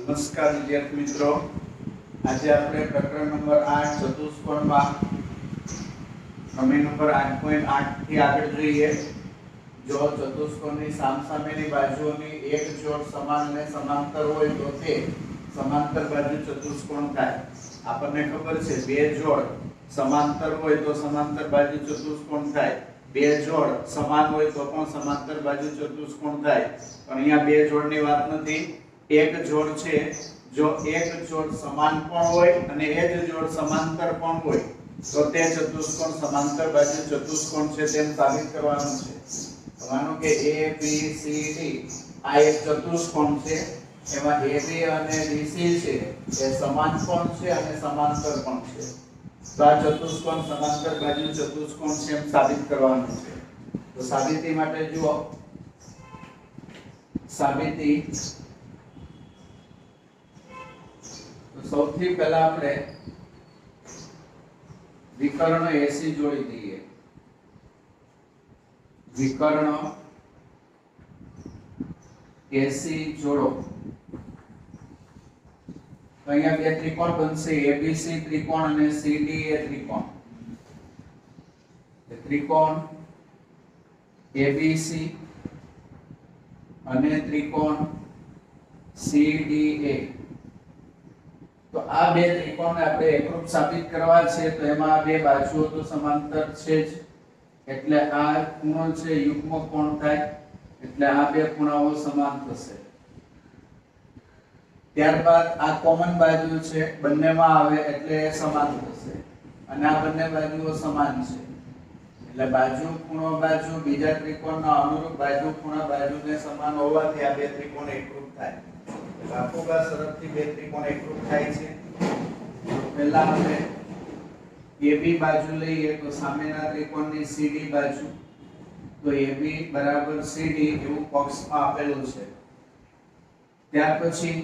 નમસ્કાર વિદ્યાર્થી મિત્રો, આજે આપણે પ્રકરણ નંબર 8 ચતુષ્કોણમાં પ્રમેય નંબર 8.8 થી આગળ જોઈએ. જો ચતુષ્કોણની સામસામેની બાજુઓની એક જોડ સમાન અને સમાંતર હોય તો તે સમાંતર બાજુ ચતુષ્કોણ થાય. આપણને ખબર છે બે જોડ સમાંતર હોય તો સમાંતર બાજુ ચતુષ્કોણ થાય, બે જોડ સમાન હોય તો પણ સમાંતર બાજુ ચતુષ્કોણ થાય. પણ અહીંયા બે જોડની વાત નથી, એક જોડ છે. જો એક જોડ સમાન પણ હોય અને એ જ જોડ સમાંતર પણ હોય તો તે ચતુષ્કોણ સમાંતર બાજુ ચતુષ્કોણ છે તેમ સાબિત કરવાનું છે. માનો કે A B C D આ એક ચતુષ્કોણ છે, એમાં AB અને BC છે એ સમાન પણ છે અને સમાંતર પણ છે. તો આ ચતુષ્કોણ સમાંતર બાજુ ચતુષ્કોણ છે એમ સાબિત કરવાનું છે. તો સાબિતી માટે જુઓ, સાબિતી સૌથી પહેલા આપણે વિકર્ણ AC જોડી દઈએ. વિકર્ણ AC જોડો તો અહીંયા બે ત્રિકોણ બનશે, ABC ત્રિકોણ અને CDA ત્રિકોણ. ત્રિકોણ ABC અને ત્રિકોણ CDA. તો આ બે ત્રિકોણને આપણે એકરૂપ સાબિત કરવા છે તો એમાં બે બાજુઓ તો સમાંતર છે જ, એટલે આ ખૂણો છે યુગ્મ કોણ થાય, એટલે આ બે ખૂણાઓ સમાન થશે. ત્યારબાદ આ કોમન બાજુ છે બંનેમાં આવે એટલે એ સમાન થશે અને આ બંને બાજુઓ સમાન છે એટલે બાજુ ખૂણો બાજુ બીજા ત્રિકોણના અનુરૂપ બાજુ ખૂણા બાજુને સમાન હોવાથી આ બે ત્રિકોણ એકરૂપ થાય. બાકુબા શરતથી બે ત્રિકોણ એકરૂપ થાય છે. પહેલા આપણે AB બાજુ લઈએ તો સામેના ત્રિકોણની CD બાજુ, તો AB બરાબર CD એવું પક્ષમાં આપેલું છે. ત્યાર પછી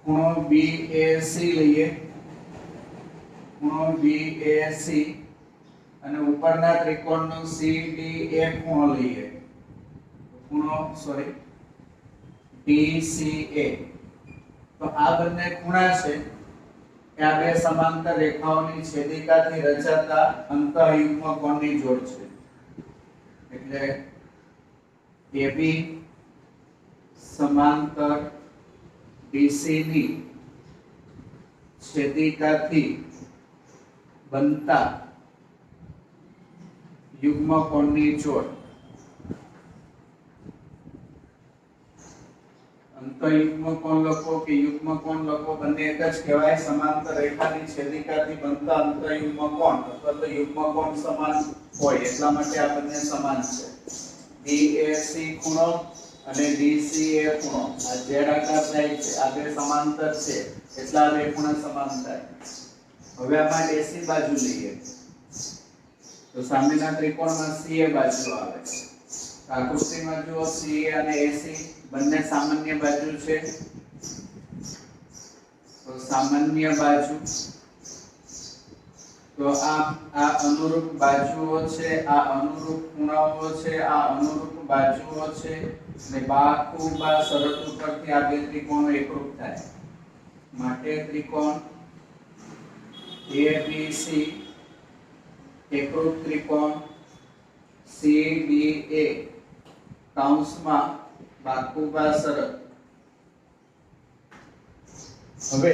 ખૂણો BAC લઈએ, ખૂણો BAC અને ઉપરના ત્રિકોણનો CDA ખૂણો લઈએ, ખૂણો DCA. તો આ બંને ખૂણા છે કે આ બે સમાંતર રેખાઓની છેદિકાથી રચાતા અંતઃયુગ્મ કોણની જોડ છે. એટલે AB સમાંતર BC ની છેદિકાથી બનતા યુગ્મ કોણની જોડ. અંતઃયુગ્મ કોણ લખો કે યુગ્મ કોણ લખો બંને એક જ કહેવાય. સમાંતર રેખાની છેદિકાથી બનતા અંતઃયુગ્મ કોણ અથવા તો યુગ્મ કોણ સમાન હોય એટલા માટે આ બંને સમાન છે. BAC ખૂણો અને DCA ખૂણો આ z આકાર થાય છે, આ બે સમાંતર છે એટલા બે ખૂણા સમાન થાય. હવે આમાં AC બાજુ લઈએ તો સામેના ત્રિકોણમાં CA બાજુ આવે. આકૃતિમાં જુઓ CA અને AC બંને સામાન્ય બાજુ છે, તો સામાન્ય બાજુ તો આ અનુરૂપ બાજુઓ છે, આ અનુરૂપ ખૂણાઓ છે, આ અનુરૂપ બાજુઓ છે અને બાકુબા શરત ઉપરથી આ બે ત્રિકોણો એકરૂપ થાય. માટે ત્રિકોણ ABC એકરૂપ ત્રિકોણ CDA કૌંસમાં બાકુબા શરત. હવે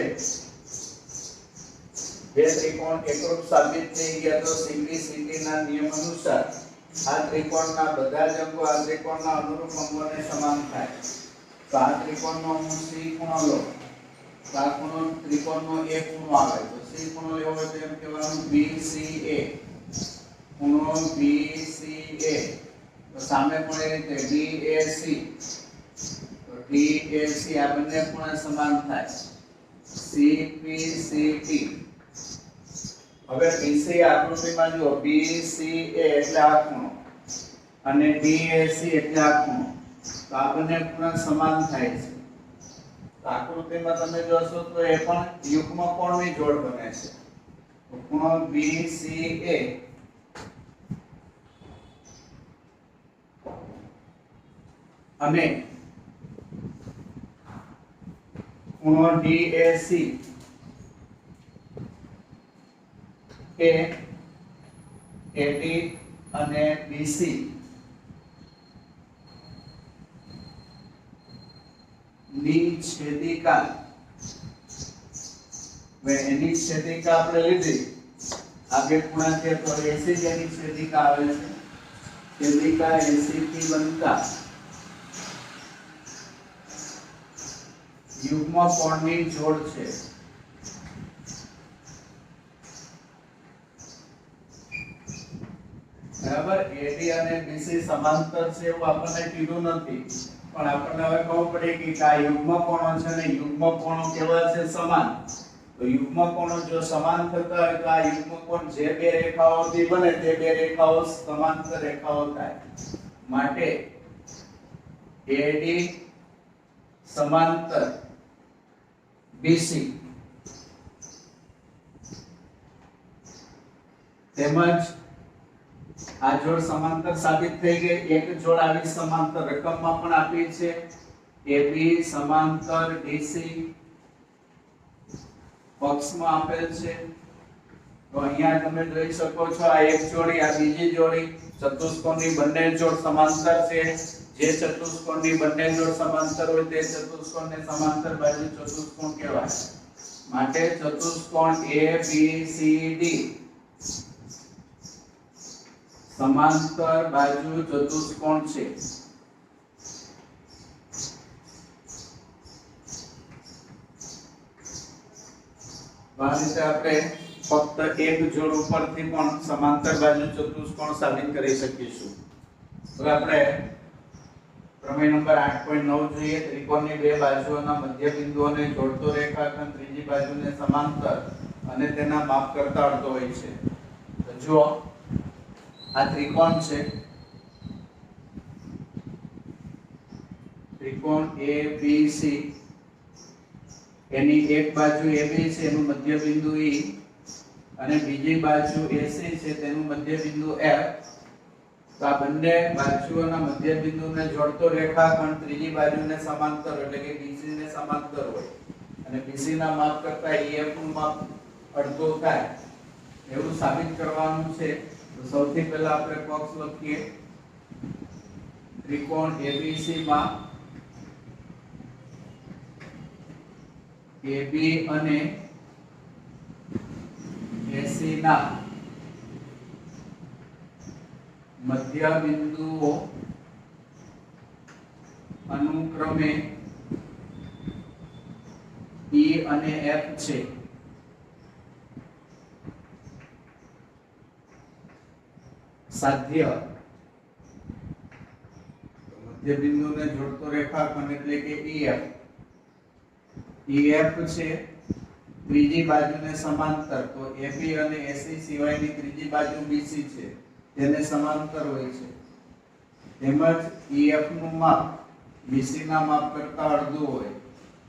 બે ત્રિકોણ એકરૂપ સાબિત થઈ ગયા તો સિમ્પ્લિસિટી ના નિયમ અનુસાર આ ત્રિકોણના બધા જ અંગો આ ત્રિકોણના અનુરૂપ અંગોને સમાન થાય. તો આ ત્રિકોણનો હું C ખૂણો લો તો આ ખૂણો ત્રિકોણનો A ખૂણો આવે તો C ખૂણો લેવો હોય તો એમ કહેવાનું BCA, ખૂણો BCA. તો સામે પણ એ રીતે DAC, તો DAC આ બંને ખૂણા સમાન થાય. CPCT. હવે BC આકૃતિમાં જુઓ BCA એટલે આ ખૂણો અને DAC એટલે આ ખૂણો, તો આ બંને ખૂણા સમાન થાય છે. તો આકૃતિમાં તમે જોશો તો એ પણ યુગ્મ કોણની જોડ બને છે. તો ખૂણો BCA અને ખૂણો DAC એ AD અને BC ની છેદિકા, એની છેદિકા આપણે લીધી, આગળ ખૂણા છે તો AC જેની છેદિકા આવે છે, છેદિકા AC થી બનતા યુગ્મ કોણની જોડ છે. બરાબર. AD અને BC સમાંતર છે એવું આપણને કીધું નથી, પણ આપણને હવે ખબર પડી કે આ યુગ્મ કોણો છે ને યુગ્મ કોણો કેવા છે? સમાન. તો યુગ્મ કોણો જો સમાન થતા હોય તો આ યુગ્મ કોણ જે બે રેખાઓથી બને તે બે રેખાઓ સમાંતર રેખાઓ થાય. માટે AD સમાંતર BC તેમજ આ જોડ સમાંતર સાબિત થઈ ગઈ. એક જોડ આવી સમાંતર રકમમાં પણ આપી છે, AB સમાંતર DC પક્ષમાં આપેલ છે. તો અહીંયા તમે જોઈ શકો છો આ એક જોડી, આ બીજી જોડી, ચતુષ્કોણની બંને જોડ સમાંતર છે. જે ચતુષ્કોણની બંને જોડ સમાંતર હોય તે ચતુષ્કોણને સમાંતર બાજુ ચતુષ્કોણ કહેવાય. માટે ચતુષ્કોણ ABCD સમાંતર બાજુ ચતુષ્કોણ છે. આ રીતે આપણે ફક્ત એક જોડ ઉપરથી પણ સમાંતર બાજુ ચતુષ્કોણ સાબિત કરી શકીશું. હવે આપણે પ્રમેય નંબર 8.9 જોઈએ. ત્રિકોણની બે બાજુઓના મધ્ય બિંદુઓને જોડતો રેખાખંડ ત્રીજી બાજુને સમાંતર અને તેના માપ કરતા અડધો હોય છે. તો જો આ ત્રિકોણ છે, ત્રિકોણ ABC, એની એક બાજુ AB છે એનું મધ્ય બિંદુ E અને બીજી બાજુ AC છે તેનું મધ્ય બિંદુ F. તો આ બંને બાજુઓના મધ્ય બિંદુને જોડતો રેખાખંડ ત્રીજી બાજુને સમાંતર એટલે કે BC ને સમાંતર હોય અને BC ના માપ કરતા EF નું માપ અડધું થાય એવું સાબિત કરવાનું છે. તો સૌથી પહેલા આપણે પક્ષ લખીએ. ત્રિકોણ ABC માં AB અને AC ના મધ્ય બિંદુઓ અનુક્રમે E અને F છે. સાધ્ય મધ્ય બિંદુને જોડતો રેખાખંડ એટલે કે EF. EF છે ત્રીજી બાજુને સમાંતર, તો AB અને AC સિવાયની ત્રીજી બાજુ BC છે તેને સમાંતર હોય છે. તેમજ EF નું માપ BC ના માપ કરતા અડધું હોય.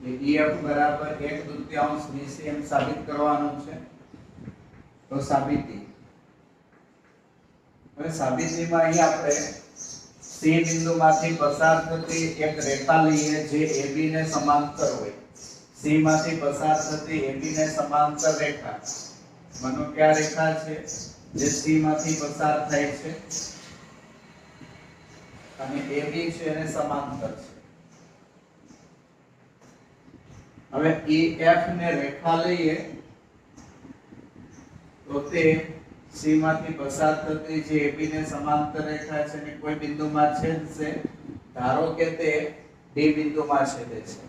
EF બરાબર 1/2 BC એમ સાબિત કરવાનું છે. તો સાબિતી. હવે સાબિતીમાં અહીં આપણે C બિંદુમાંથી પસાર થતી એક રેખા લઈએ જે AB ને સમાંતર હોય. C માંથી પસાર થતી AB ને સમાંતર રેખા. માનો કે આ રેખા છે જે C માંથી પસાર થાય છે અને AB છે એને સમાંતર છે. હવે EF ને રેખા લઈએ તો તે C માંથી પસાર થતી જે AB ને સમાંતર રેખા છે ને કોઈ બિંદુમાં છેદશે. ધારો કે તે D બિંદુમાં છેદે છે.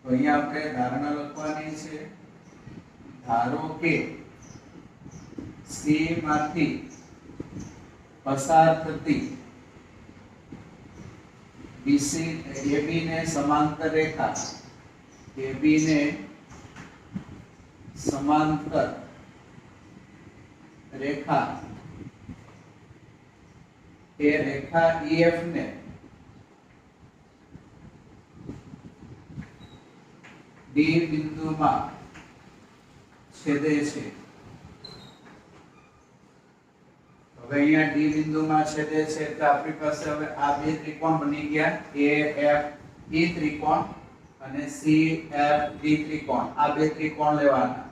તો અહીંયા આપણે ધારણા લખવાની છે. ધારો કે C માંથી પસાર થતી BC AB ને સમાંતર રેખા, AB ને સમાંતર રેખા એ રેખા EF ને D બિંદુમાં છેદે છે. હવે અહીંયા D બિંદુમાં છેદે છે એટલે આપણી પાસે હવે આ બે ત્રિકોણ બની ગયા AFE ત્રિકોણ અને CFD ત્રિકોણ, આ બે ત્રિકોણ લેવાના.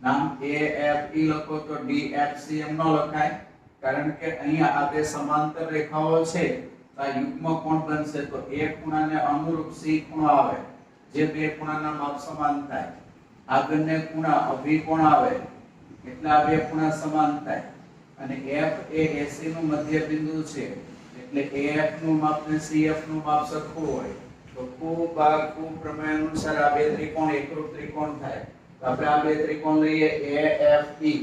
નામ AFE લખો તો DFC એમ ન લખાય, કારણ કે અહીંયા આ બે સમાંતર રેખાઓ છે. આ યુગ્મ કોણ બનશે તો A ખૂણાને અનુરૂપ C ખૂણો આવે, જે બે ખૂણાના માપ સમાન થાય. આગળને ખૂણા અભિકોણ આવે, એટલે આ બે ખૂણા સમાન થાય. અને F એ AC નું મધ્ય બિંદુ છે, એટલે AF નું માપ ને CF નું માપ સરખું હોય. તો કુ પ્રમેય અનુસાર આ બે ત્રિકોણ એકરૂપ ત્રિકોણ થાય. તો આપણે આ બે ત્રિકોણ લઈએ, AFE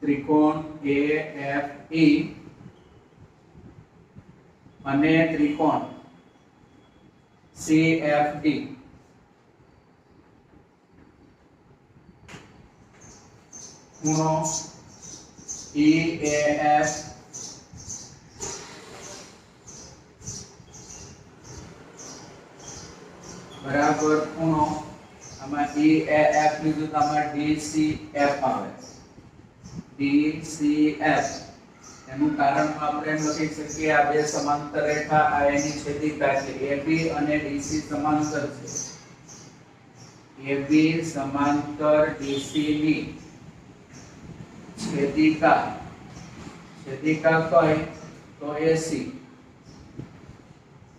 ત્રિકોણ AFE અને ત્રિકોણ CFD. ખૂણો EAF બરાબર ખૂણો, આમાં EAF લીધું તો આમાં DCF આવે. DCF એનું કારણ આપણે એમ લખી શકીએ, આ બે સમાંતર રેખા, આ એની છેદિકા છે. AB અને DC સમાંતર છે. AB સમાંતર DC ની છેદિકા, છેદિકા કઈ તો AC.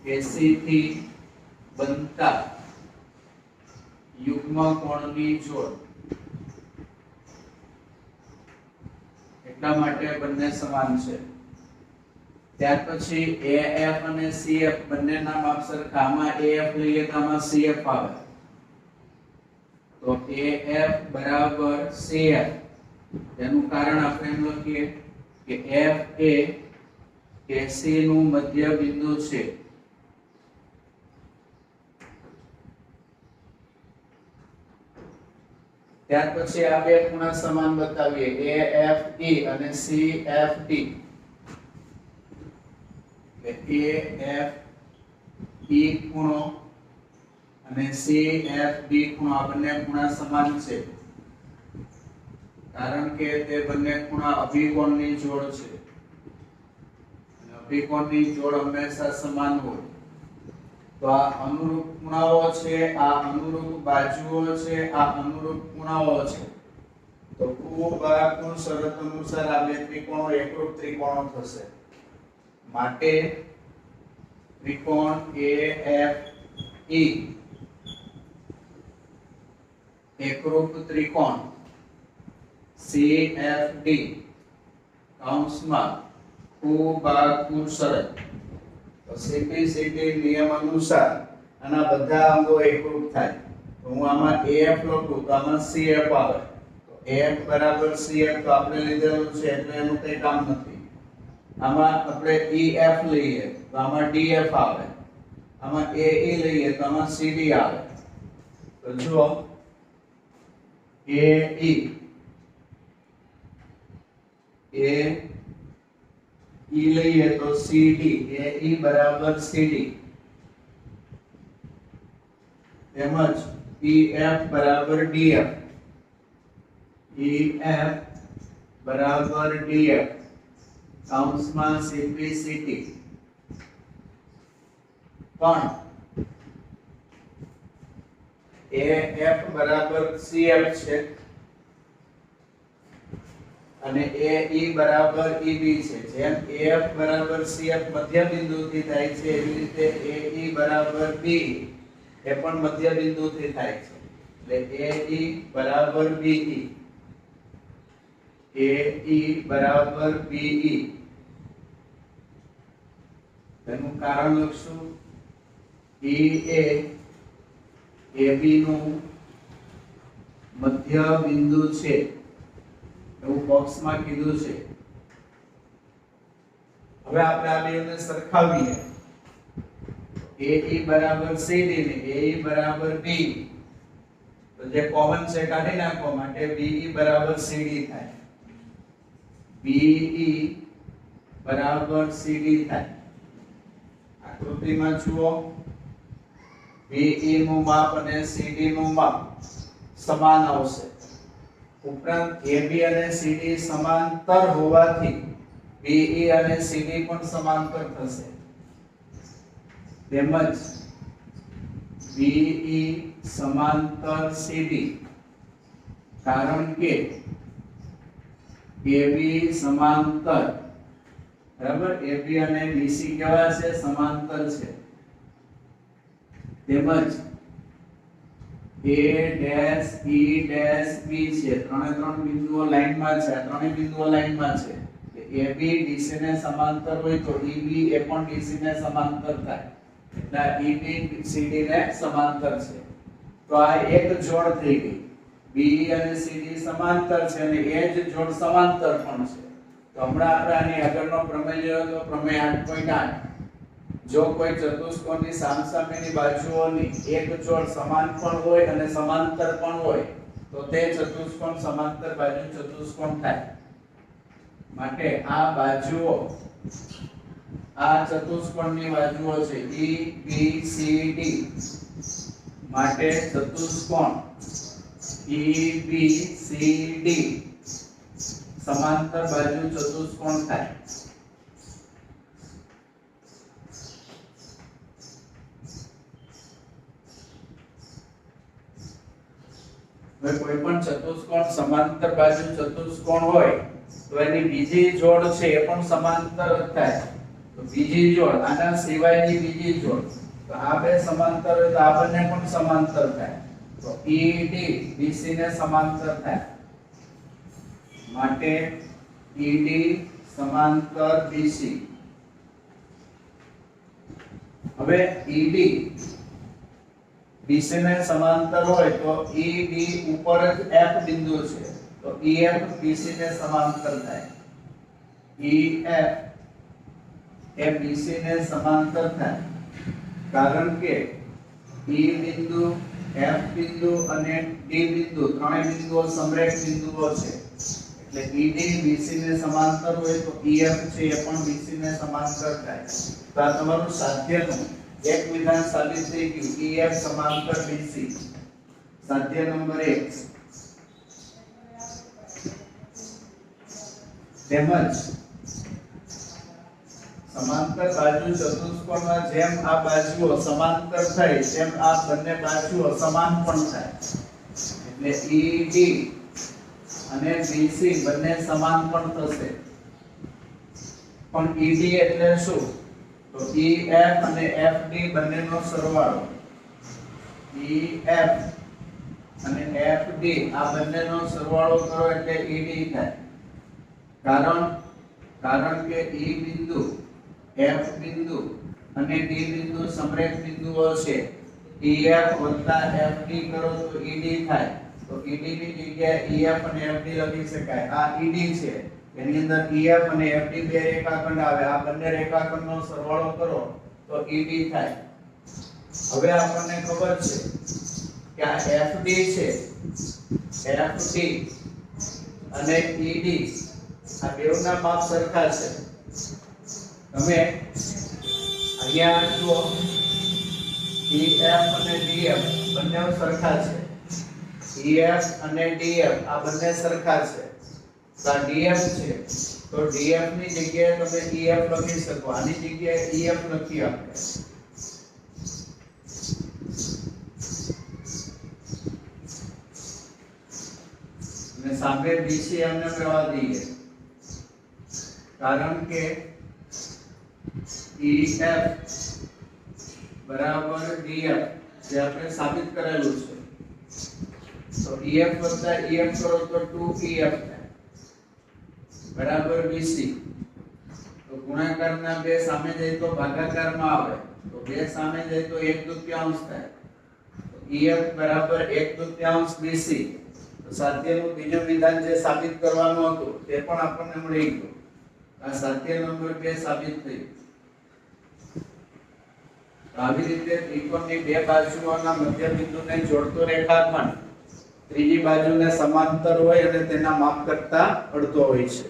AC થી બનતા યુગ્મ કોણની જોડ, એટલા માટે બંને સમાન છે. ત્યાર પછી AF અને CF બંનેના માપ સરખા. આમાં AF લઈએ તો આમાં CF આવે, તો AF બરાબર CF. તેનું કારણ આપણે એમ લખીએ કે F એ AC નું મધ્ય બિંદુ છે. ત્યાર પછી આ બે ખૂણા સમાન બતાવીએ, AFE અને CFD. AFE ખૂણો અને CFD ખૂણો, આ બંને ખૂણા સમાન છે, કારણ કે તે બંને ખૂણા અભિકોણની જોડ છે. અને અભિકોણની જોડ હંમેશા સમાન હોય. તો આ અનુરૂપ ખૂણાઓ છે, આ અનુરૂપ બાજુઓ છે, આ અનુરૂપ ખૂણાઓ છે. તો કુ શરત અનુસાર આ બે ત્રિકોણો એકરૂપ ત્રિકોણો થશે. માટે ત્રિકોણ AFE એકરૂપ ત્રિકોણ CFD કૌંસમાં કુ શરત. તો CPCD નિયમ અનુસાર આના બધા અંગો એકરૂપ થાય. તો હું આમાં AF લખું તો આમાં CF આવે. તો AF બરાબર CF તો આપણે લીધેલું છે, એટલે એનું કંઈ કામ નથી. આમાં આપણે EF લઈએ તો આમાં DF આવે. આમાં AE લઈએ તો આમાં CD આવે. તો જુઓ AE લઈએ તો CD, AE બરાબર CD. તેમજ EF બરાબર DF, EF બરાબર DF કૌંસમાં CPCD. પણ AF બરાબર CF છે અને AE બરાબર EB છે. જેમ AF બરાબર CF મધ્ય બિંદુથી થાય છે, એવી રીતે AE બરાબર B એ પણ મધ્ય બિંદુથી થાય છે. એટલે AE બરાબર BE, AE બરાબર BE. તેનું કારણ લખશું. E એ AB નું મધ્ય બિંદુ છે એવું બોક્સમાં કીધું છે. હવે આપણે આ બેને સરખાવીએ. AE બરાબર CD ને AE બરાબર B. તો જે કોમન છે કાઢી નાખવા માટે BE બરાબર CD થાય. BE બરાબર CD થાય. આકૃતિમાં જુઓ, BE નું માપ અને CD નું માપ સમાન આવશે. ઉપરાંત AB અને CD સમાંતર હોવાથી BE અને CD પણ સમાંતર થશે. તેમજ BE समांतर CD कारण के AB समांतर बराबर AB અને BC કેવા છે સમાંતર છે તેમજ A dash E dash B છે ત્રણ બિંદુઓ લાઈનમાં છે ત્રણેય બિંદુઓ લાઈનમાં છે AB DC ને સમાંતર હોય તો EB એ પણ DC ને સમાંતર થાય એટલે EB CD ને સમાંતર છે તો આ એક જોડ થઈ ગઈ BE અને CD સમાંતર છે અને એ જ જોડ સમાંતર પણ છે તો હમણાં આપણે આની આગળનો પ્રમેય જોયો તો પ્રમેય 8.8 જો કોઈ ચતુષ્કોણની સામસામેની બાજુઓની એક જોડ સમાન પણ હોય અને સમાંતર પણ હોય તો તે ચતુષ્કોણ સમાંતર બાજુ ચતુષ્કોણ થાય માટે આ બાજુઓ આ ચતુષ્કોણની બાજુઓ છે E B C D માટે ચતુષ્કોણ E B C D समांतर बाजू चतुष्कोण થાય હવે કોઈ પણ ચતુષ્કોણ સમાંતર બાજુ ચતુષ્કોણ હોય તો એની બીજી જોડ છે એ પણ સમાંતર થાય તો બીજી જોડ આના સિવાયની બીજી જોડ તો આ બે સમાંતર હોય તો આ બંને પણ સમાંતર થાય તો ED BC ને સમાંતર થાય માટે ED समांतर BC હવે ED BC ને સમાંતર હોય તો ED ઉપર જ F બિંદુ છે તો EF BC ને સમાંતર થાય EF એ BC ને સમાંતર થાય કારણ કે E બિંદુ F બિંદુ અને D બિંદુ ત્રણેય બિંદુઓ સમરેખ બિંદુઓ છે એટલે ED BC ને સમાંતર હોય તો EF છે એ પણ BC ને સમાંતર થાય તો આ તમારું સાધ્યનું એક વિધાન સાબિત થઈ ગયું EF સમાંતર BC સાધ્ય નંબર 1 તેમજ સમાંતર બાજુ ચતુષ્કોણમાં જેમ આ બાજુઓ સમાંતર થાય તેમ આ બંને બાજુઓ સમાન પણ થાય એટલે ED અને BC બંને સમાન પણ થશે પણ ED એટલે શું તો EF અને FD બંનેનો સરવાળો EF અને FD આ બંનેનો સરવાળો કરો એટલે ED થાય કારણ કે E બિંદુ F બિંદુ અને D બિંદુ સમરેખ બિંદુઓ છે EF FD કરો તો ED થાય તો ED ની જગ્યાએ EF અને FD લખી શકાય આ ED છે એની અંદર EF અને FD બે રેખાખંડ આવે આ બંને રેખાખંડનો સરવાળો કરો તો ED થાય હવે આપણને ખબર છે કે આ FD છે FD અને ED આ બેવના માપ સરખા છે તમે અહીંયા જુઓ EF અને DF બંને સરખા છે EF અને DF આ બંને સરખા છે તો આ DF છે તો DF ની જગ્યાએ તમે EF લખી શકો આની જગ્યાએ EF લખી આપણે અને સામે BC એમને રહેવા દઈએ કારણ કે EF બરાબર DF જે આપણે સાબિત કરેલું છે તો EF વત્તા EF કરો તો 2EF થાય બરાબર BC તો ગુણાકારના બે સામે જાય તો ભાગાકારમાં આવે તો બે સામે જાય તો 1/2 થાય તો EF બરાબર 1/2 BC તો સાધ્યનું બીજું વિધાન જે સાબિત કરવાનું હતું તે પણ આપણને મળી ગયું આ સાધ્ય નંબર 2 સાબિત થયું આવી રીતે ત્રિકોણની બે બાજુઓના મધ્ય બિંદુને જોડતો રેખાખંડ ત્રીજી બાજુને સમાંતર હોય અને તેના માપ કરતા અડધો હોય છે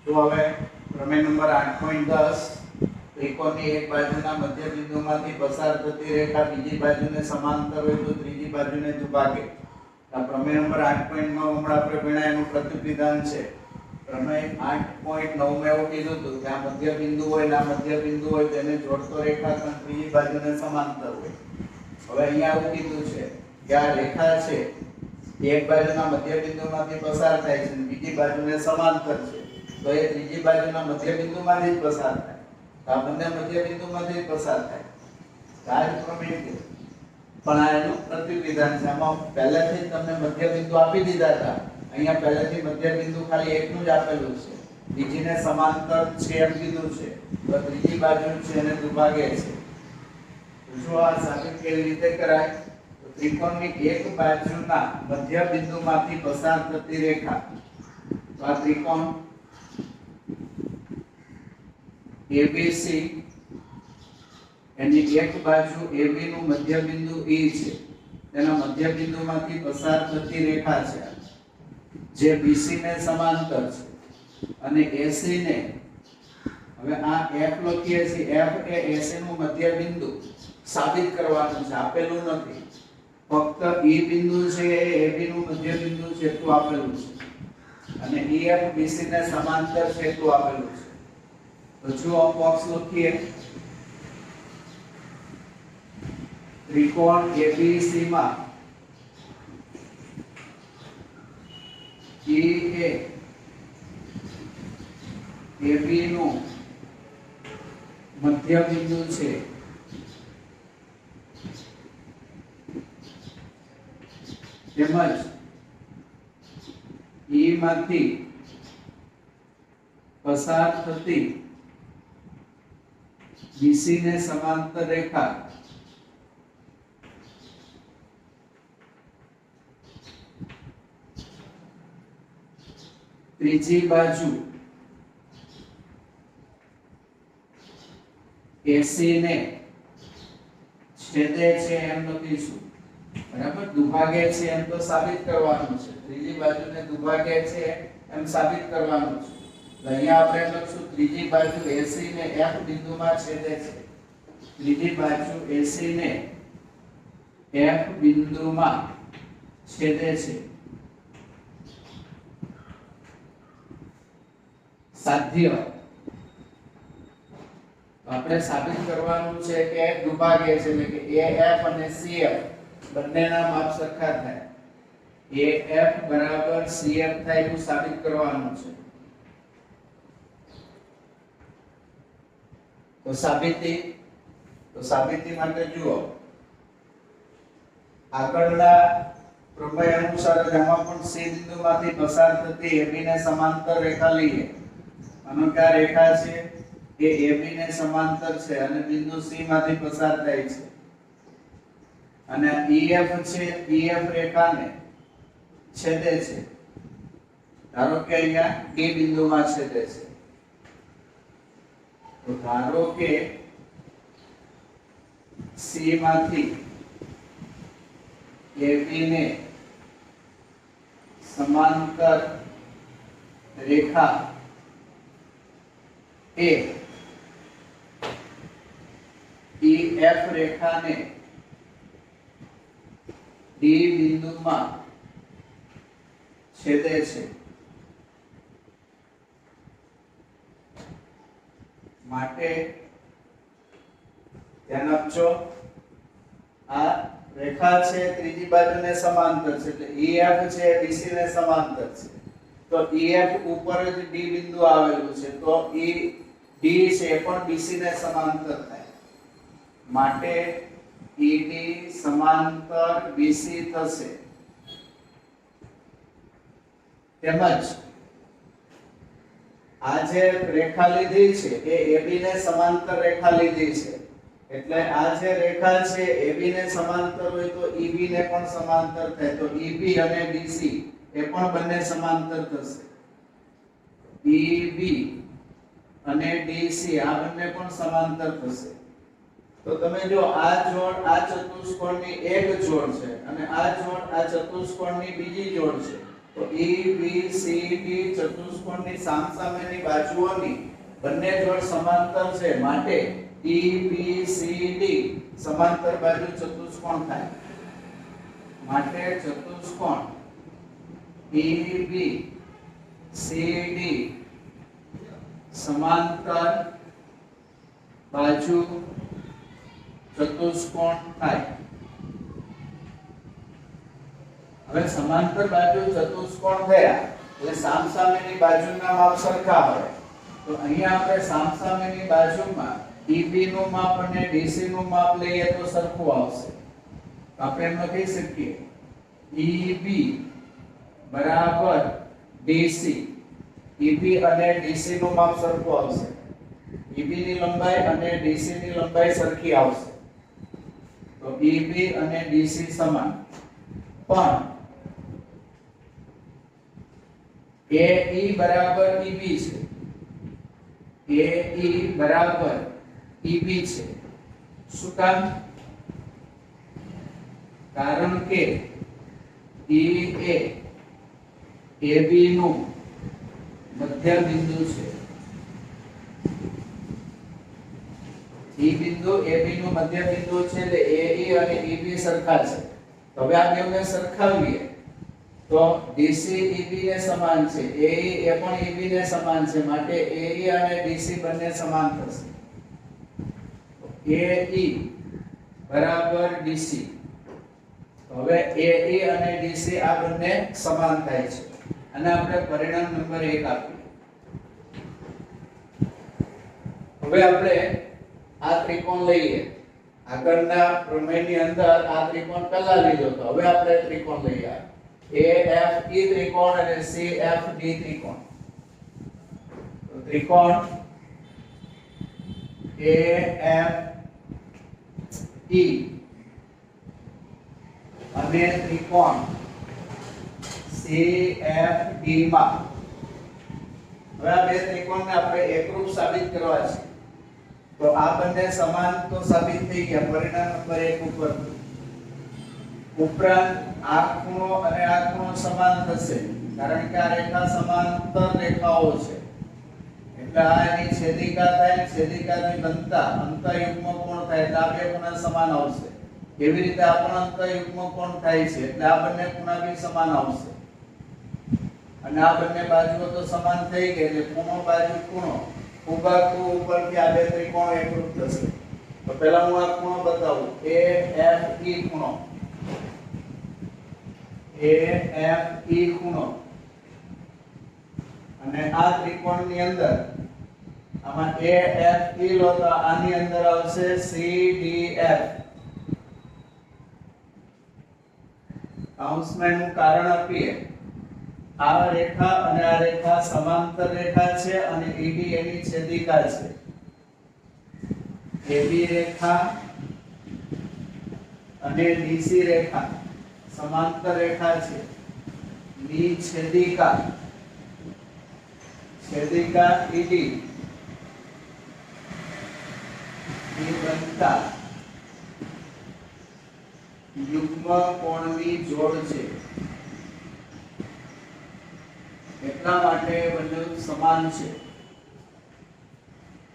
તો હવે પ્રમેય નંબર 8.10 ત્રિકોણની એક બાજુના મધ્ય બિંદુમાંથી પસાર થતી રેખા બીજી બાજુને સમાંતર હોય તો ત્રીજી બાજુને દુભાગે આ પ્રમેય નંબર 8.9 હમણાં આપણે ભણ્યા એનું પ્રતિવિધાન છે પ્રમેય 8.9 માં એવું કીધું હતું કે આ મધ્ય બિંદુ હોય ને આ મધ્ય બિંદુ હોય તેને જોડતો રેખાખંડ બીજી બાજુને સમાંતર હોય. હવે અહીંયા એવું કીધું છે કે આ રેખા છે એક બાજુના મધ્ય બિંદુમાંથી પસાર થાય છે અને બીજી બાજુને સમાંતર છે, તો એ ત્રીજી બાજુના મધ્ય બિંદુમાંથી જ પસાર થાય. તો આ બંને મધ્ય બિંદુમાંથી જ પસાર થાય. આ જ પ્રમેય છે. પણ આ એનું પ્રતિવિધાન છે. આમાં પહેલેથી જ તમને મધ્ય બિંદુ આપી દીધા હતા. અહીંયા પહેલેથી મધ્ય બિંદુ ખાલી એકનું જ આપેલું છે, બીજીને સમાંતર છે એમ કીધું છે, તો ત્રીજી બાજુ છે એને દુભાગે છે. જો આ સાબિત કેવી રીતે કરાય? તો ત્રિકોણની એક બાજુના મધ્ય બિંદુમાંથી પસાર થતી રેખા, તો આ ત્રિકોણ ABC એની એક બાજુ AB નું મધ્ય બિંદુ E છે, તેના મધ્ય બિંદુમાંથી પસાર થતી રેખા છે જે BC ને સમાંતર છે અને AC ને, હવે આ F લખીએ છીએ, F એ AC નું મધ્ય બિંદુ સાબિત કરવાનું છે, આપેલું નથી. ફક્ત E બિંદુ છે એ AB નું મધ્ય બિંદુ છે એટલું આપેલું છે અને EF BC ને સમાંતર છે એટલું આપેલું છે. તો જો બોક્સ લખીએ, ત્રિકોણ ABC માં E એ AB નું મધ્ય બિંદુ છે તેમજ E માંથી પસાર થતી BC ને સમાંતર રેખા ત્રીજી બાજુ AC ને છેદે છે એમ લખીશું. બરાબર, દુભાગે છે એમ તો સાબિત કરવાનું છે, ત્રીજી બાજુને દુભાગે છે એમ સાબિત કરવાનું છે. તો અહીંયા આપણે લખશું ત્રીજી બાજુ AC ને F બિંદુમાં છેદે છે, ત્રીજી બાજુ AC ને F બિંદુમાં છેદે છે. સાધ્ય આપણે સાબિત કરવાનું છે કે દુભાગે છે, એટલે કે AF અને CF બંનેના માપ સરખા થાય, AF બરાબર CF થાય એવું સાબિત કરવાનું છે. તો સાબિતી માટે જુઓ, આગળના પ્રમેય અનુસાર આમાં પણ C બિંદુમાંથી પસાર થતી AB ને સમાંતર રેખા લઈએ. અને આ રેખા છે એ AB ને સમાંતર છે અને બિંદુ C માંથી પસાર થાય છે. અને EF છે, EF રેખાને છેદે છે. ધારો કે અહીંયા D બિંદુમાં છેદે છે. તો ધારો કે C માંથી AB ને સમાંતર રેખા એ EF રેખાને D બિંદુમાં છેદે છે. માટે ધ્યાન આપજો, આ રેખા છે ત્રીજી બાજુને સમાંતર છે, એટલે EF છે BC ને સમાંતર છે. તો EF ઉપર જ D બિંદુ આવેલું છે, તો D છે એ પણ BC ને સમાંતર થાય. માટે ED સમાંતર BC થશે. તેમજ આ જે રેખા લીધી છે એ AB ને સમાંતર રેખા લીધી છે, એટલે આ જે રેખા છે AB ને સમાંતર હોય તો EB ને પણ સમાંતર થાય. તો EB અને BC એ પણ બંને સમાંતર થશે. EB અને DC આ બંને પણ સમાંતર થશે. તો તમે જો આ જોડ આ ચતુષ્કોણની એક જોડ છે અને આ જોડ આ ચતુષ્કોણની બીજી જોડ છે. તો EBCD ચતુષ્કોણની સામસામેની બાજુઓની બંને જોડ સમાંતર છે, માટે EBCD સમાંતર બાજુ ચતુષ્કોણ થાય. માટે ચતુષ્કોણ EBCD CD समांतर बाजू चतुष्कोण थाय। હવે સમાંતર બાજુ ચતુષ્કોણ થયા એટલે સામસામેની બાજુના માપ સરખા હોય તો અહીંયા આપણે સામસામેની બાજુમાં EB નું માપ અને DC નું માપ લઈએ તો સરખું આવશે। આપણે એમ લખી શકીએ EB બરાબર DC। EB અને DC નું માપ સરખું આવશે। EB ની લંબાઈ અને DC ની લંબાઈ સરખી આવશે તો EB અને DC સમાન। પણ AE બરાબર EB છે। AE બરાબર EB છે। શું કામ? કારણ કે EA AB નું મધ્ય બિંદુ છે। E બિંદુ AB નું મધ્ય બિંદુ છે એટલે AE અને EB સરખા છે। તો હવે આ બેને સરખાવીએ તો DC EB ને સમાન છે, AE એ પણ EB ને સમાન છે, માટે AE અને DC બંને સમાન થશે। AE બરાબર DC। હવે AE અને DC આ બંને સમાન થાય છે અને આપણે પરિણામ નંબર 1 આપીએ। હવે આપણે આ ત્રિકોણ લઈએ। આગળના પ્રમેયની અંદર આ ત્રિકોણ પહેલા લીધો તો હવે આપણે ત્રિકોણ લઈએ। AFE ત્રિકોણ અને CFD ત્રિકોણ। તો ત્રિકોણ AFE અને ત્રિકોણ CFD માં હવે આ બે ત્રિકોણને આપણે એકરૂપ સાબિત કરવા છે તો આ બંને સમાન તો સાબિત થઈ ગયા પરિણામ નંબર 1 ઉપર। ઉપરાંત આ ખૂણો અને આ ખૂણો સમાન થશે કારણ કે આ રેખા સમાંતર રેખાઓ છે એટલે આ એની છેદિકા થાય, છેદિકાની બનતા અંતઃયુગ્મ કોણ થાય એટલે આ બે ખૂણા સમાન આવશે। એવી રીતે આ પણ અંતઃયુગ્મ કોણ થાય છે એટલે આ બંને ખૂણા બી સમાન આવશે અને આ બંને બાજુઓ તો સમાન થઈ ગઈ એટલે ખૂણો બાજુ ખૂણો ઉભાખું ઉપરથી આ બે ત્રિકોણ એકરૂપ થશે। તો પહેલા હું આ ખૂણો બતાવું AFE ખૂણો, AFE ખૂણો અને આ ત્રિકોણની અંદર આમાં AFE લો તો આની અંદર આવશે CDF। કૌંસમાં નું કારણ આપીએ આ રેખા અને આ રેખા સમાંતર રેખા છે અને ED એની છેદિકા છે। AB રેખા અને DC રેખા સમાંતર રેખા છે ની છેદિકા ED ની બનતા યુગ્મ કોણની જોડ છે એટલા માટે બંને સમાન છે।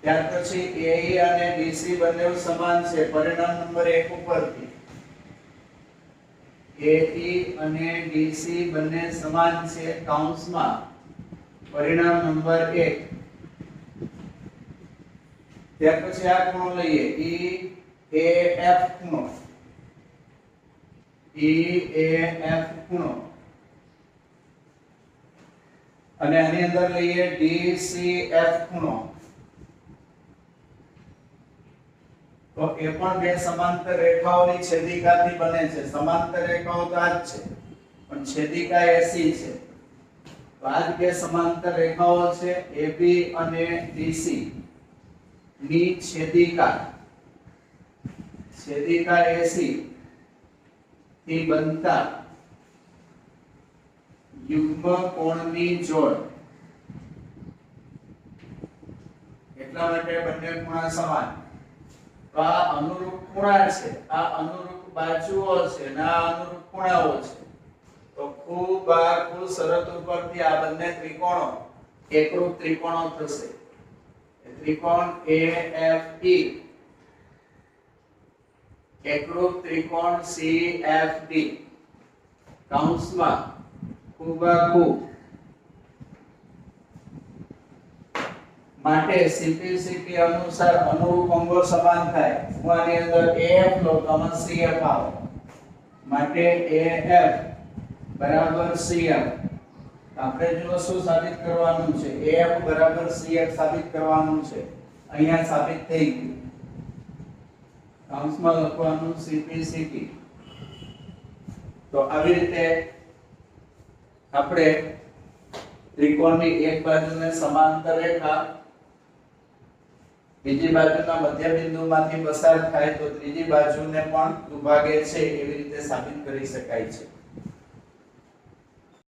ત્યાર પછી AE અને DC બંને સમાન છે પરિણામ નંબર 1 ઉપરથી AE અને DC બંને સમાન છે કૌંસમાં પરિણામ નંબર 1। ત્યાર પછી આ ખૂણો લઈએ EAF ખૂણો, EAF ખૂણો અને આની અંદર લઈએ DCF ખૂણો તો એ પણ બે સમાંતર રેખાઓની છેદિકાથી બને છે। સમાંતર રેખાઓ તો આ જ છે પણ છેદિકા AC છે તો આ જ બે સમાંતર રેખાઓ છે AB અને DC ની છેદિકા AC થી બનતા યુગ્મ કોણની જોડ એટલા માટે બંને ખૂણા સમાન। તો આ અનુરૂપ ખૂણા છે, આ અનુરૂપ બાજુઓ છે અને આ અનુરૂપ ખૂણાઓ છે તો ખૂબ શરત ઉપરથી આ બંને ત્રિકોણો એકરૂપ ત્રિકોણો થશે। ત્રિકોણ AFE એકરૂપ ત્રિકોણ CFD કૌંસમાં ખૂબ માટે CPCP અનુસાર અનુરૂપ અંગો સમાન થાય. હું આની અંદર AF લો તો આમાં CF આવે. માટે AF બરાબર CF. આપણે જો શું સાબિત કરવાનું છે? AF બરાબર CF સાબિત કરવાનું છે. અહીંયા સાબિત થઈ ગયું. કૌંસમાં લખવાનું CPCP. તો આવી રીતે આપણે ત્રિકોણની એક બાજુને સમાંતર રેખા બીજી બાજુના મધ્ય બિંદુમાંથી પસાર થાય તો ત્રીજી બાજુને પણ દુભાગે છે એવી રીતે સાબિત કરી શકાય છે.